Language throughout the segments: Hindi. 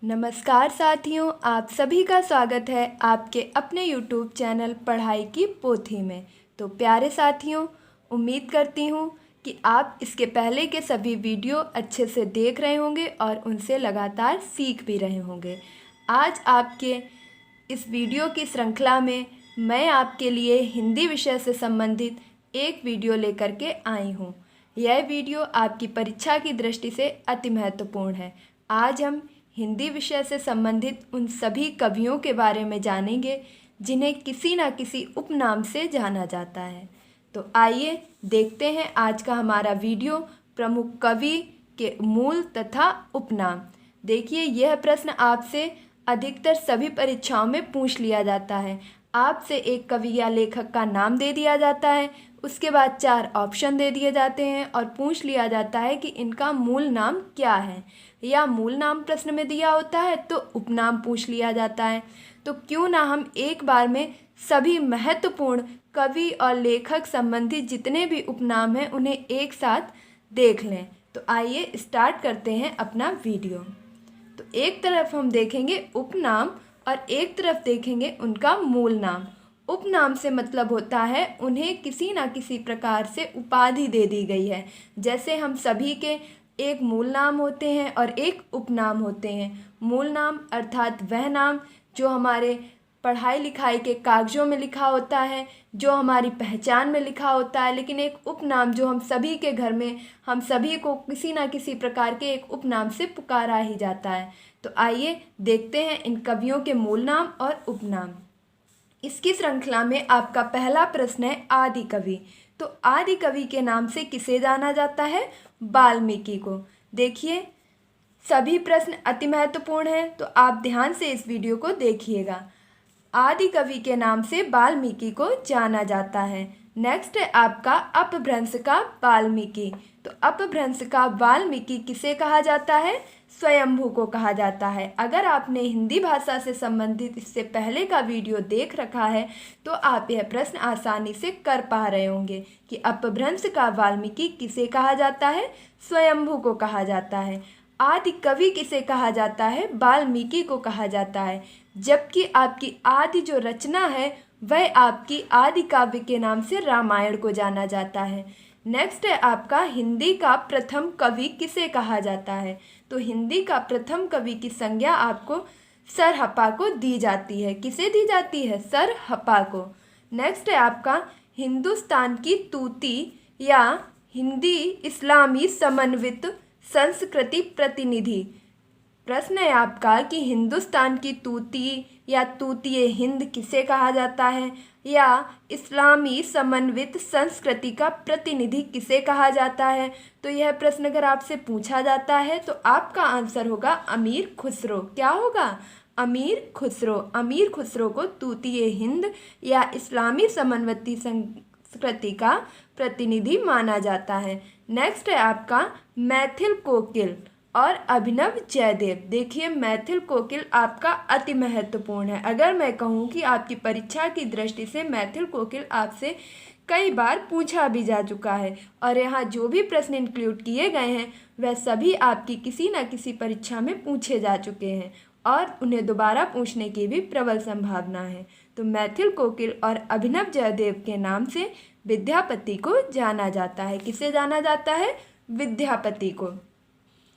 नमस्कार साथियों, आप सभी का स्वागत है आपके अपने YouTube चैनल पढ़ाई की पोथी में। तो प्यारे साथियों, उम्मीद करती हूँ कि आप इसके पहले के सभी वीडियो अच्छे से देख रहे होंगे और उनसे लगातार सीख भी रहे होंगे। आज आपके इस वीडियो की श्रृंखला में मैं आपके लिए हिंदी विषय से संबंधित एक वीडियो लेकर के आई हूँ। यह वीडियो आपकी परीक्षा की दृष्टि से अति महत्वपूर्ण है। आज हम हिंदी विषय से संबंधित उन सभी कवियों के बारे में जानेंगे जिन्हें किसी न किसी उपनाम से जाना जाता है। तो आइए देखते हैं आज का हमारा वीडियो, प्रमुख कवि के मूल तथा उपनाम। देखिए, यह प्रश्न आपसे अधिकतर सभी परीक्षाओं में पूछ लिया जाता है। आपसे एक कवि या लेखक का नाम दे दिया जाता है, उसके बाद 4 ऑप्शन दे दिए जाते हैं और पूछ लिया जाता है कि इनका मूल नाम क्या है, या मूल नाम प्रश्न में दिया होता है तो उपनाम पूछ लिया जाता है। तो क्यों ना हम एक बार में सभी महत्वपूर्ण कवि और लेखक संबंधी जितने भी उपनाम हैं उन्हें एक साथ देख लें। तो आइए स्टार्ट करते हैं अपना वीडियो। तो एक तरफ हम देखेंगे उपनाम और एक तरफ देखेंगे उनका मूल नाम। उपनाम से मतलब होता है उन्हें किसी न किसी प्रकार से उपाधि दे दी गई है। जैसे हम सभी के एक मूल नाम होते हैं और एक उपनाम होते हैं। मूल नाम अर्थात वह नाम जो हमारे पढ़ाई लिखाई के कागज़ों में लिखा होता है, जो हमारी पहचान में लिखा होता है। लेकिन एक उपनाम जो हम सभी के घर में, हम सभी को किसी न किसी प्रकार के एक उपनाम से पुकारा ही जाता है। तो आइए देखते हैं इन कवियों के मूल नाम और उपनाम। इसकी श्रृंखला में आपका पहला प्रश्न है आदि कवि। तो आदि कवि के नाम से किसे जाना जाता है? वाल्मीकि को। देखिए, सभी प्रश्न अति महत्वपूर्ण हैं, तो आप ध्यान से इस वीडियो को देखिएगा। आदि कवि के नाम से वाल्मीकि को जाना जाता है। नेक्स्ट है आपका अपभ्रंश का वाल्मीकि। तो अपभ्रंश का वाल्मीकि किसे कहा जाता है? स्वयंभू को कहा जाता है। अगर आपने हिंदी भाषा से संबंधित इससे पहले का वीडियो देख रखा है तो आप यह प्रश्न आसानी से कर पा रहे होंगे कि अपभ्रंश का वाल्मीकि किसे कहा जाता है? स्वयंभू को कहा जाता है। आदि कवि किसे कहा जाता है? वाल्मीकि को कहा जाता है। जबकि आपकी आदि जो रचना है वह आपकी आदि काव्य के नाम से रामायण को जाना जाता है। नेक्स्ट है आपका हिंदी का प्रथम कवि किसे कहा जाता है? तो हिंदी का प्रथम कवि की संज्ञा आपको सरहप्पा को दी जाती है। किसे दी जाती है? सरहप्पा को। नेक्स्ट है आपका हिंदुस्तान की तूती या हिंदी इस्लामी समन्वित संस्कृति प्रतिनिधि। प्रश्न है आपका कि हिंदुस्तान की तूती या तूतीय हिंद किसे कहा जाता है, या इस्लामी समन्वित संस्कृति का प्रतिनिधि किसे कहा जाता है। तो यह प्रश्न अगर आपसे पूछा जाता है तो आपका आंसर होगा अमीर खुसरो। क्या होगा? अमीर खुसरो। अमीर खुसरो को तूतीय हिंद या इस्लामी समन्वित संस्कृति का प्रतिनिधि माना जाता है। नेक्स्ट है आपका मैथिल कोकिल और अभिनव जयदेव। देखिए, मैथिल कोकिल आपका अति महत्वपूर्ण है। अगर मैं कहूँ कि आपकी परीक्षा की दृष्टि से मैथिल कोकिल आपसे कई बार पूछा भी जा चुका है और यहाँ जो भी प्रश्न इंक्लूड किए गए हैं वह सभी आपकी किसी न किसी परीक्षा में पूछे जा चुके हैं और उन्हें दोबारा पूछने की भी प्रबल संभावना है। तो मैथिल कोकिल और अभिनव जयदेव के नाम से विद्यापति को जाना जाता है। किसे जाना जाता है? विद्यापति को।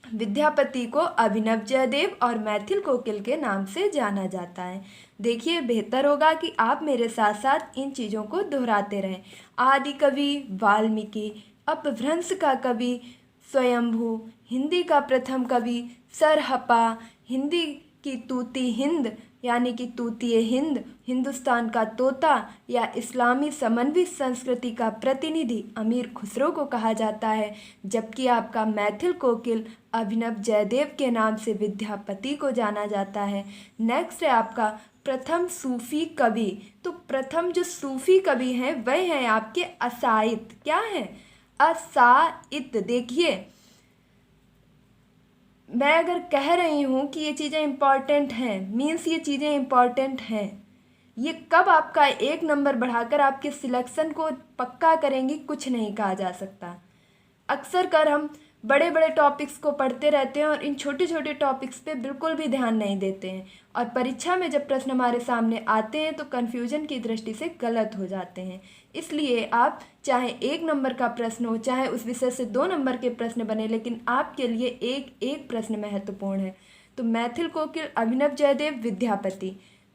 विद्यापति को अभिनव जयदेव और मैथिल कोकिल के नाम से जाना जाता है। देखिए, बेहतर होगा कि आप मेरे साथ साथ इन चीज़ों को दोहराते रहें। आदि कवि वाल्मीकि, अपभ्रंश का कवि स्वयंभू, हिंदी का प्रथम कवि सरहप्पा, हिंदी की तूती हिंद यानी कि तूतीय हिंद, हिंदुस्तान का तोता या इस्लामी समन्वित संस्कृति का प्रतिनिधि अमीर खुसरो को कहा जाता है। जबकि आपका मैथिल कोकिल अभिनव जयदेव के नाम से विद्यापति को जाना जाता है। नेक्स्ट है आपका प्रथम सूफी कवि। तो प्रथम जो सूफी कवि हैं वह हैं आपके असाइत। क्या है? असाइत। देखिए, मैं अगर कह रही हूँ कि ये चीज़ें इम्पॉर्टेंट हैं, मीन्स ये चीज़ें इम्पॉर्टेंट हैं। ये कब आपका 1 नंबर बढ़ाकर आपके सिलेक्शन को पक्का करेंगी, कुछ नहीं कहा जा सकता। अक्सर कर हम बड़े बड़े टॉपिक्स को पढ़ते रहते हैं और इन छोटे छोटे टॉपिक्स पे बिल्कुल भी ध्यान नहीं देते हैं, और परीक्षा में जब प्रश्न हमारे सामने आते हैं तो कन्फ्यूजन की दृष्टि से गलत हो जाते हैं। इसलिए आप चाहे 1 नंबर का प्रश्न हो, चाहे उस विषय से 2 नंबर के प्रश्न बने, लेकिन आपके लिए एक एक प्रश्न महत्वपूर्ण है। तो मैथिल कोकिल अभिनव जयदेव विद्यापति।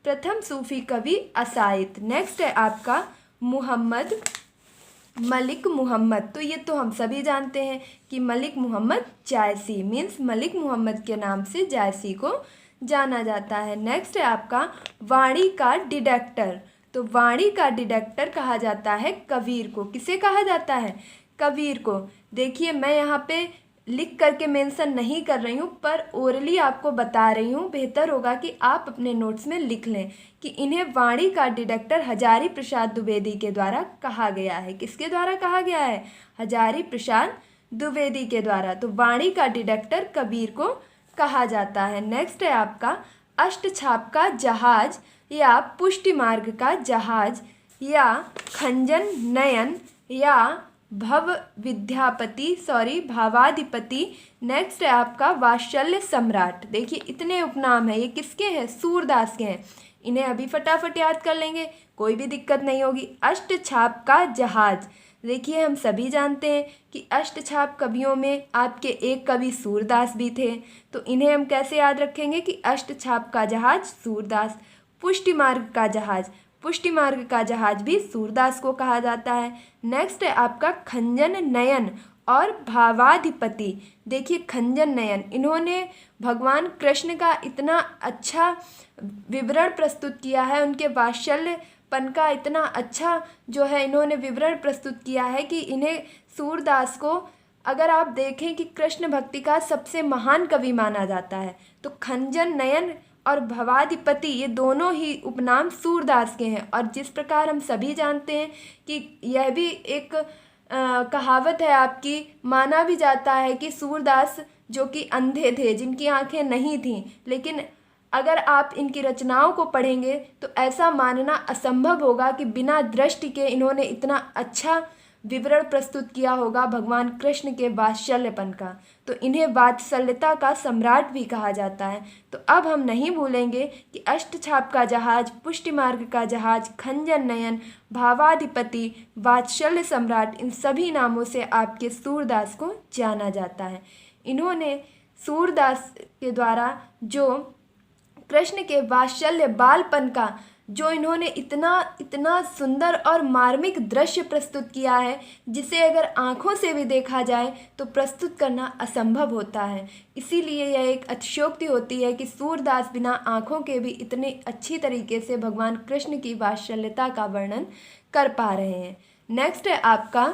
प्रथम सूफी कवि असाइद। नेक्स्ट है आपका मुहम्मद मलिक मुहम्मद। तो ये तो हम सभी जानते हैं कि मलिक मुहम्मद जायसी मीन्स मलिक मुहम्मद के नाम से जायसी को जाना जाता है। नेक्स्ट है आपका वाणी का डिडक्टर। तो वाणी का डिडक्टर कहा जाता है कबीर को। किसे कहा जाता है? कबीर को। देखिए मैं यहाँ पे लिख करके मेंशन नहीं कर रही हूँ, पर ओरली आपको बता रही हूँ। बेहतर होगा कि आप अपने नोट्स में लिख लें कि इन्हें वाणी का डिडक्टर हजारी प्रसाद द्विवेदी के द्वारा कहा गया है। किसके द्वारा कहा गया है? हजारी प्रसाद द्विवेदी के द्वारा। तो वाणी का डिडक्टर कबीर को कहा जाता है। नेक्स्ट है आपका अष्टछाप का जहाज या पुष्टि मार्ग का जहाज या खंजन नयन या भावाधिपति। नेक्स्ट है आपका वात्सल्य सम्राट। देखिए इतने उपनाम हैं, ये किसके हैं? सूरदास के हैं। इन्हें अभी फटाफट याद कर लेंगे, कोई भी दिक्कत नहीं होगी। अष्टछाप का जहाज। देखिए हम सभी जानते हैं कि अष्टछाप कवियों में आपके एक कवि सूरदास भी थे, तो इन्हें हम कैसे याद रखेंगे कि अष्टछाप का जहाज सूरदास। पुष्टि मार्ग का जहाज, पुष्टि मार्ग का जहाज भी सूरदास को कहा जाता है। नेक्स्ट है आपका खंजन नयन और भावाधिपति। देखिए खंजन नयन, इन्होंने भगवान कृष्ण का इतना अच्छा विवरण प्रस्तुत किया है, उनके वात्सल्यपन का इतना अच्छा जो है इन्होंने विवरण प्रस्तुत किया है कि इन्हें सूरदास को अगर आप देखें कि कृष्ण भक्ति का सबसे महान कवि माना जाता है। तो खंजन नयन और भवाधिपति ये दोनों ही उपनाम सूरदास के हैं। और जिस प्रकार हम सभी जानते हैं कि यह भी एक कहावत है आपकी, माना भी जाता है कि सूरदास जो कि अंधे थे, जिनकी आंखें नहीं थीं, लेकिन अगर आप इनकी रचनाओं को पढ़ेंगे तो ऐसा मानना असंभव होगा कि बिना दृष्टि के इन्होंने इतना अच्छा विवरण प्रस्तुत किया होगा भगवान कृष्ण के वात्सल्यपन का। तो इन्हें वात्सल्यता का सम्राट भी कहा जाता है। तो अब हम नहीं भूलेंगे कि अष्टछाप का जहाज, पुष्टि मार्ग का जहाज, खंजन नयन, भावाधिपति, वात्सल्य सम्राट, इन सभी नामों से आपके सूरदास को जाना जाता है। इन्होंने सूरदास के द्वारा जो कृष्ण के वात्सल्य बालपन का जो इन्होंने इतना सुंदर और मार्मिक दृश्य प्रस्तुत किया है, जिसे अगर आँखों से भी देखा जाए तो प्रस्तुत करना असंभव होता है। इसीलिए यह एक अतिशयोक्ति होती है कि सूरदास बिना आँखों के भी इतने अच्छी तरीके से भगवान कृष्ण की वात्सल्यता का वर्णन कर पा रहे हैं। नेक्स्ट है आपका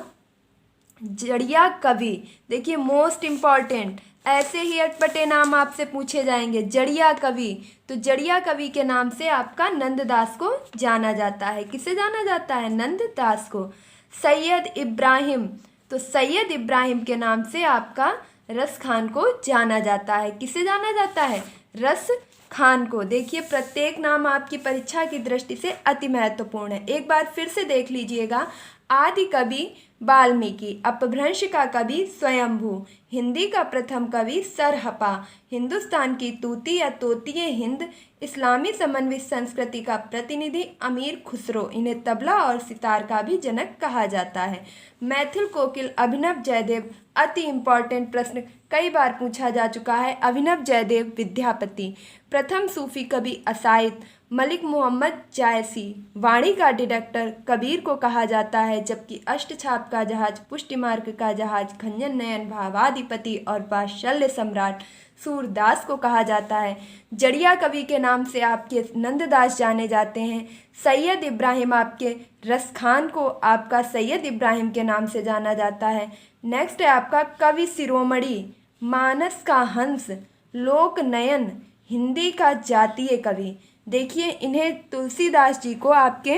जड़िया कवि। देखिए मोस्ट इम्पॉर्टेंट, ऐसे ही अटपटे नाम आपसे पूछे जाएंगे। जड़िया कवि, तो जड़िया कवि के नाम से आपका नंददास को जाना जाता है। किसे जाना जाता है? नंददास को। सैयद इब्राहिम, तो सैयद इब्राहिम के नाम से आपका रस खान को जाना जाता है। किसे जाना जाता है? रस खान को। देखिए प्रत्येक नाम आपकी परीक्षा की दृष्टि से अति महत्वपूर्ण है। एक बार फिर से देख लीजिएगा। आदि कवि वाल्मीकि, अपभ्रंश का कवि स्वयंभू, हिंदी का प्रथम कवि सरहपा, हिंदुस्तान की तूती या तोतीय हिंद, इस्लामी समन्वित संस्कृति का प्रतिनिधि अमीर खुसरो। इन्हें तबला और सितार का भी जनक कहा जाता है। मैथिल कोकिल अभिनव जयदेव, अति इम्पॉर्टेंट प्रश्न कई बार पूछा जा चुका है। अभिनव जयदेव विद्यापति। प्रथम सूफी कवि असाइद, मलिक मुहम्मद जायसी। वाणी का डिडक्टर कबीर को कहा जाता है, जबकि अष्टछाप का जहाज, पुष्टि मार्ग का जहाज, खंजन नयन, भावाधिपति और वात्सल्य सम्राट सूरदास को कहा जाता है। जड़िया कवि के नाम से आपके नंददास जाने जाते हैं। सैयद इब्राहिम आपके रस खान को आपका सैयद इब्राहिम के नाम से जाना जाता है। नेक्स्ट है आपका कवि शिरोमणि, मानस का हंस, लोक नयन, हिंदी का जातीय कवि। देखिए इन्हें तुलसीदास जी को आपके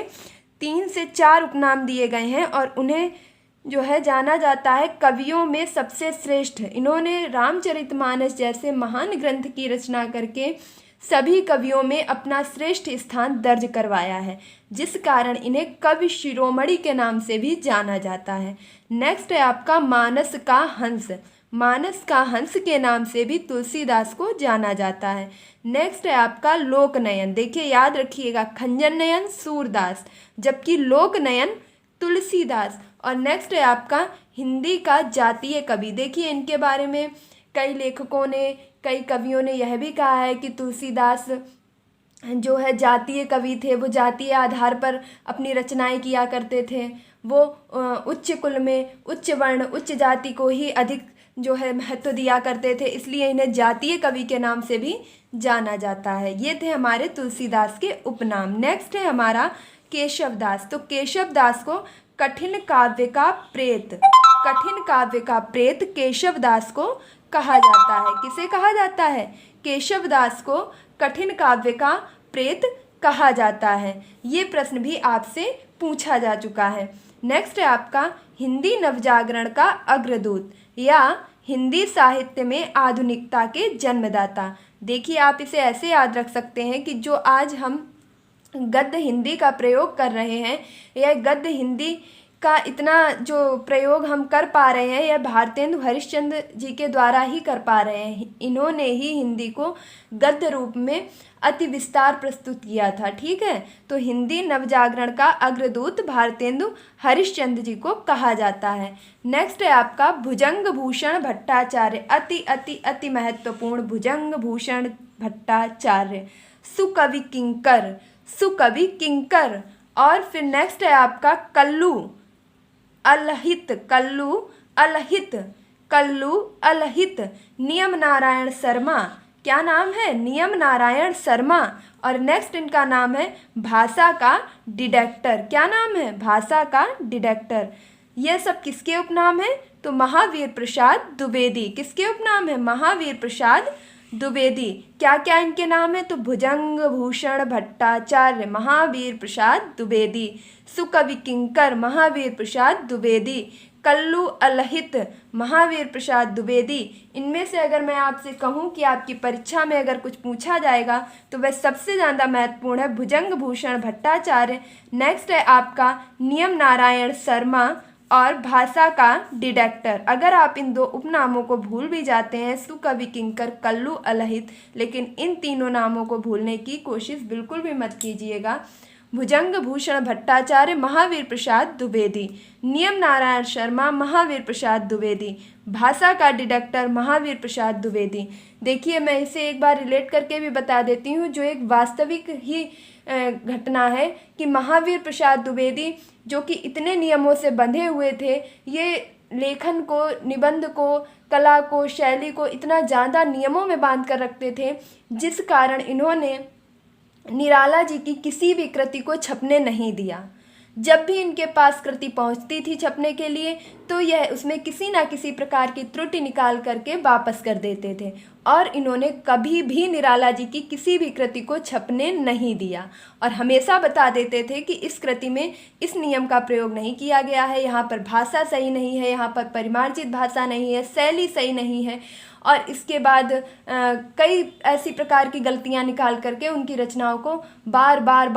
3 से 4 उपनाम दिए गए हैं और उन्हें जो है जाना जाता है कवियों में सबसे श्रेष्ठ। इन्होंने रामचरितमानस जैसे महान ग्रंथ की रचना करके सभी कवियों में अपना श्रेष्ठ स्थान दर्ज करवाया है, जिस कारण इन्हें कवि शिरोमणि के नाम से भी जाना जाता है। नेक्स्ट है आपका मानस का हंस। मानस का हंस के नाम से भी तुलसीदास को जाना जाता है। नेक्स्ट है आपका लोकनयन। देखिए याद रखिएगा, खंजन नयन सूरदास, जबकि लोकनयन तुलसीदास। और नेक्स्ट है आपका हिंदी का जातीय कवि। देखिए इनके बारे में कई लेखकों ने, कई कवियों ने यह भी कहा है कि तुलसीदास जो है जातीय कवि थे। वो जातीय आधार पर अपनी रचनाएं किया करते थे। वो उच्च कुल में, उच्च वर्ण, उच्च जाति को ही अधिक जो है महत्व दिया करते थे, इसलिए इन्हें जातीय कवि के नाम से भी जाना जाता है। ये थे हमारे तुलसीदास के उपनाम। नेक्स्ट है हमारा केशवदास। तो केशवदास को कठिन काव्य का प्रेत, कठिन काव्य का प्रेत केशवदास को कहा जाता है। किसे कहा जाता है? केशवदास को कठिन काव्य का प्रेत कहा जाता है। ये प्रश्न भी आपसे पूछा जा चुका है। नेक्स्ट है आपका हिंदी नवजागरण का अग्रदूत या हिंदी साहित्य में आधुनिकता के जन्मदाता। देखिए आप इसे ऐसे याद रख सकते हैं कि जो आज हम गद्य हिंदी का प्रयोग कर रहे हैं, यह गद्य हिंदी का इतना जो प्रयोग हम कर पा रहे हैं, यह भारतेंदु हरिश्चंद्र जी के द्वारा ही कर पा रहे हैं। इन्होंने ही हिंदी को गद्य रूप में अति विस्तार प्रस्तुत किया था। ठीक है, तो हिंदी नवजागरण का अग्रदूत भारतेंदु हरिश्चंद्र जी को कहा जाता है। नेक्स्ट है आपका भुजंग भूषण भट्टाचार्य। अति अति अति महत्वपूर्ण भुजंग भूषण भट्टाचार्य, सुकवि किंकर, सुकवि किंकर। और फिर नेक्स्ट है आपका कल्लू अलहित, कल्लू अलहित, कल्लू अलहित। नियम नारायण शर्मा, क्या नाम है? नियम नारायण शर्मा। और नेक्स्ट इनका नाम है भाषा का डिडेक्टर। क्या नाम है? भाषा का डिडेक्टर। यह सब किसके उपनाम है? तो महावीर प्रसाद द्विवेदी। किसके उपनाम है? महावीर प्रसाद द्विवेदी। क्या क्या इनके नाम है? तो भुजंग भूषण भट्टाचार्य, महावीर प्रसाद द्विवेदी, सुकवि किंकर, महावीर प्रसाद द्विवेदी, कल्लू अलहित, महावीर प्रसाद द्विवेदी। इनमें से अगर मैं आपसे कहूँ कि आपकी परीक्षा में अगर कुछ पूछा जाएगा तो वह सबसे ज़्यादा महत्वपूर्ण है भुजंग भूषण भट्टाचार्य। नेक्स्ट है आपका नियम नारायण शर्मा और भाषा का डिडेक्टर। अगर आप इन दो उपनामों को भूल भी जाते हैं, सुकवि किंकर, कल्लू अलहित, लेकिन इन तीनों नामों को भूलने की कोशिश बिल्कुल भी मत कीजिएगा। भुजंग भूषण भट्टाचार्य, महावीर प्रसाद द्विवेदी, नियम नारायण शर्मा, महावीर प्रसाद द्विवेदी, भाषा का डिडेक्टर, महावीर प्रसाद द्विवेदी। देखिए मैं इसे एक बार रिलेट करके भी बता देती हूँ, जो एक वास्तविक ही घटना है कि महावीर प्रसाद द्विवेदी जो कि इतने नियमों से बंधे हुए थे, ये लेखन को, निबंध को, कला को, शैली को इतना ज़्यादा नियमों में बांध कर रखते थे, जिस कारण इन्होंने निराला जी की किसी भी कृति को छपने नहीं दिया। जब भी इनके पास कृति पहुंचती थी छपने के लिए तो यह उसमें किसी ना किसी प्रकार की त्रुटि निकाल करके वापस कर देते थे, और इन्होंने कभी भी निराला जी की किसी भी कृति को छपने नहीं दिया और हमेशा बता देते थे कि इस कृति में इस नियम का प्रयोग नहीं किया गया है, यहाँ पर भाषा सही नहीं है, यहाँ पर परिमार्जित भाषा नहीं है, शैली सही नहीं है। और इसके बाद कई ऐसी प्रकार की गलतियां निकाल करके उनकी रचनाओं को बार बार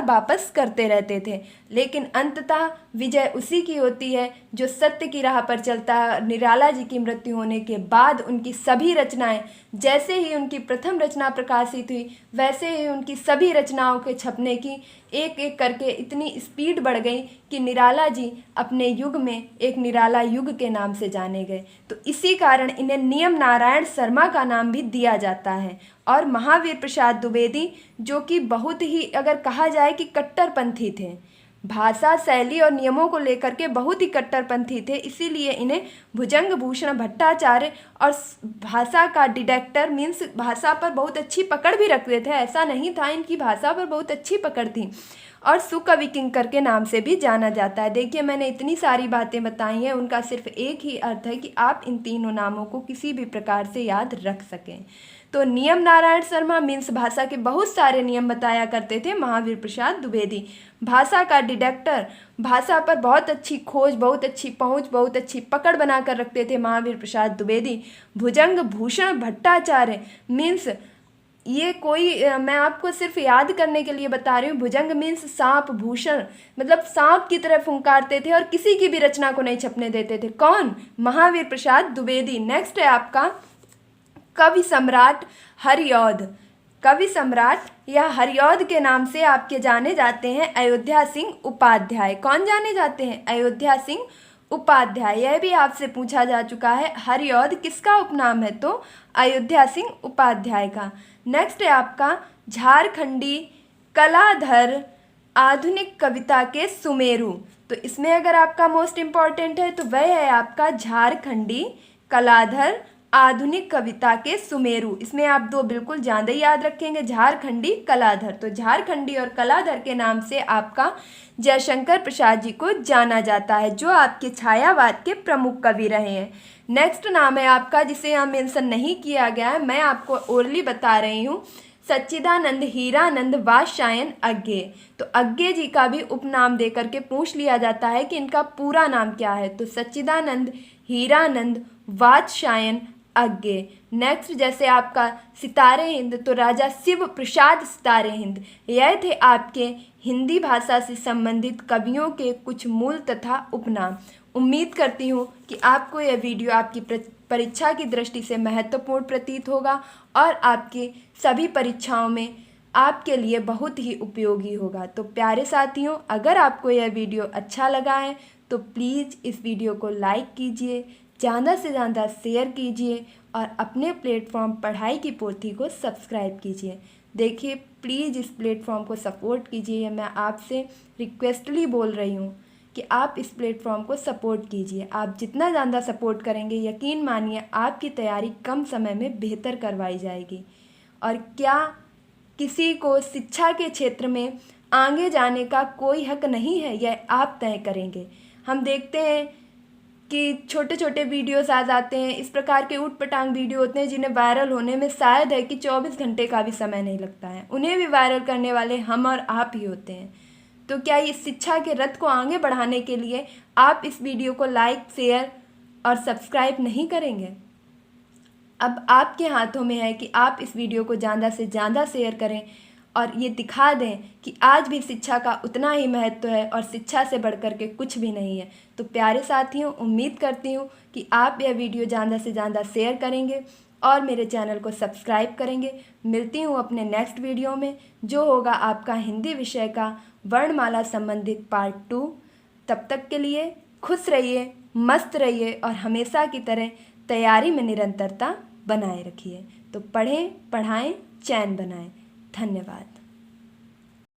वापस करते रहते थे। लेकिन अंततः विजय उसी की होती है जो सत्य की राह पर चलता है। निराला जी की मृत्यु होने के बाद उनकी सभी रचनाएं, जैसे ही उनकी प्रथम रचना प्रकाशित हुई वैसे ही उनकी सभी रचनाओं के छपने की एक एक करके इतनी स्पीड बढ़ गई कि निराला जी अपने युग में एक निराला युग के नाम से जाने गए। तो इसी कारण इन्हें नियम नारायण शर्मा का नाम भी दिया जाता है। और महावीर प्रसाद द्विवेदी जो कि बहुत ही, अगर कहा जाए कि कट्टरपंथी थे, भाषा, शैली और नियमों को लेकर के बहुत ही कट्टरपंथी थे, इसीलिए इन्हें भुजंग भूषण भट्टाचार्य और भाषा का डिडेक्टर मीन्स भाषा पर बहुत अच्छी पकड़ भी रखते थे। ऐसा नहीं था, इनकी भाषा पर बहुत अच्छी पकड़ थी, और सुकवि किंकर के नाम से भी जाना जाता है। देखिए मैंने इतनी सारी बातें बताई हैं, उनका सिर्फ एक ही अर्थ है कि आप इन तीनों नामों को किसी भी प्रकार से याद रख सकें। तो नियम नारायण शर्मा मीन्स भाषा के बहुत सारे नियम बताया करते थे महावीर प्रसाद द्विवेदी। भाषा का डिडेक्टर, भाषा पर बहुत अच्छी खोज, बहुत अच्छी पहुंच, बहुत अच्छी पकड़ बना कर रखते थे महावीर प्रसाद द्विवेदी। भुजंग भूषण भट्टाचार्य मीन्स ये कोई मैं आपको सिर्फ याद करने के लिए बता रही हूँ। भुजंग मीन्स सांप, भूषण मतलब सांप की तरह फुंकारते थे और किसी की भी रचना को नहीं छपने देते थे। कौन? महावीर प्रसाद द्विवेदी। नेक्स्ट है आपका कवि सम्राट हरिऔध। कवि सम्राट या हरिऔध के नाम से आपके जाने जाते हैं अयोध्या सिंह उपाध्याय। कौन जाने जाते हैं? अयोध्या सिंह उपाध्याय। यह भी आपसे पूछा जा चुका है। हरिऔध किसका उपनाम है? तो अयोध्या सिंह उपाध्याय का। नेक्स्ट है आपका झारखंडी कलाधर आधुनिक कविता के सुमेरु। तो इसमें अगर आपका मोस्ट इम्पॉर्टेंट है तो वह है आपका झारखंडी कलाधर आधुनिक कविता के सुमेरु। इसमें आप दो बिल्कुल ज़्यादा याद रखेंगे, झारखंडी कलाधर। तो झारखंडी और कलाधर के नाम से आपका जयशंकर प्रसाद जी को जाना जाता है, जो आपके छायावाद के प्रमुख कवि रहे हैं। नेक्स्ट नाम है आपका जिसे यहाँ मेंशन नहीं किया गया है, मैं आपको ओरली बता रही हूँ, सच्चिदानंद हीरानंद वात्स्यायन अज्ञे। तो अज्ञे जी का भी उपनाम दे करके पूछ लिया जाता है कि इनका पूरा नाम क्या है। तो सच्चिदानंद हीरानंद वात्स्यायन अज्ञे। नेक्स्ट जैसे आपका सितारे हिंद, तो राजा शिव प्रसाद सितारे हिंद। यह थे आपके हिंदी भाषा से संबंधित कवियों के कुछ मूल तथा उपनाम। उम्मीद करती हूँ कि आपको यह वीडियो आपकी परीक्षा की दृष्टि से महत्वपूर्ण प्रतीत होगा और आपकी सभी परीक्षाओं में आपके लिए बहुत ही उपयोगी होगा। तो प्यारे साथियों, अगर आपको यह वीडियो अच्छा लगा है तो प्लीज़ इस वीडियो को लाइक कीजिए, ज़्यादा से ज़्यादा शेयर कीजिए और अपने प्लेटफॉर्म पढ़ाई की पोथी को सब्सक्राइब कीजिए। देखिए, प्लीज़ इस प्लेटफॉर्म को सपोर्ट कीजिए। मैं आपसे रिक्वेस्टली बोल रही हूँ कि आप इस प्लेटफॉर्म को सपोर्ट कीजिए। आप जितना ज़्यादा सपोर्ट करेंगे, यकीन मानिए आपकी तैयारी कम समय में बेहतर करवाई जाएगी। और क्या किसी को शिक्षा के क्षेत्र में आगे जाने का कोई हक नहीं है, यह आप तय करेंगे। हम देखते हैं कि छोटे छोटे वीडियोस आ जाते हैं, इस प्रकार के ऊटपटांग वीडियो होते हैं जिन्हें वायरल होने में शायद है कि 24 घंटे का भी समय नहीं लगता है। उन्हें भी वायरल करने वाले हम और आप ही होते हैं। तो क्या इस शिक्षा के रथ को आगे बढ़ाने के लिए आप इस वीडियो को लाइक, शेयर और सब्सक्राइब नहीं करेंगे? अब आपके हाथों में है कि आप इस वीडियो को ज़्यादा से ज़्यादा शेयर करें और ये दिखा दें कि आज भी शिक्षा का उतना ही महत्व है और शिक्षा से बढ़कर के कुछ भी नहीं है। तो प्यारे साथियों, उम्मीद करती हूँ कि आप यह वीडियो ज़्यादा से ज़्यादा शेयर करेंगे और मेरे चैनल को सब्सक्राइब करेंगे। मिलती हूँ अपने नेक्स्ट वीडियो में, जो होगा आपका हिंदी विषय का वर्णमाला संबंधित पार्ट 2। तब तक के लिए खुश रहिए, मस्त रहिए और हमेशा की तरह तैयारी में निरंतरता बनाए रखिए। तो पढ़ें, पढ़ाएं, चैन बनाएं। धन्यवाद।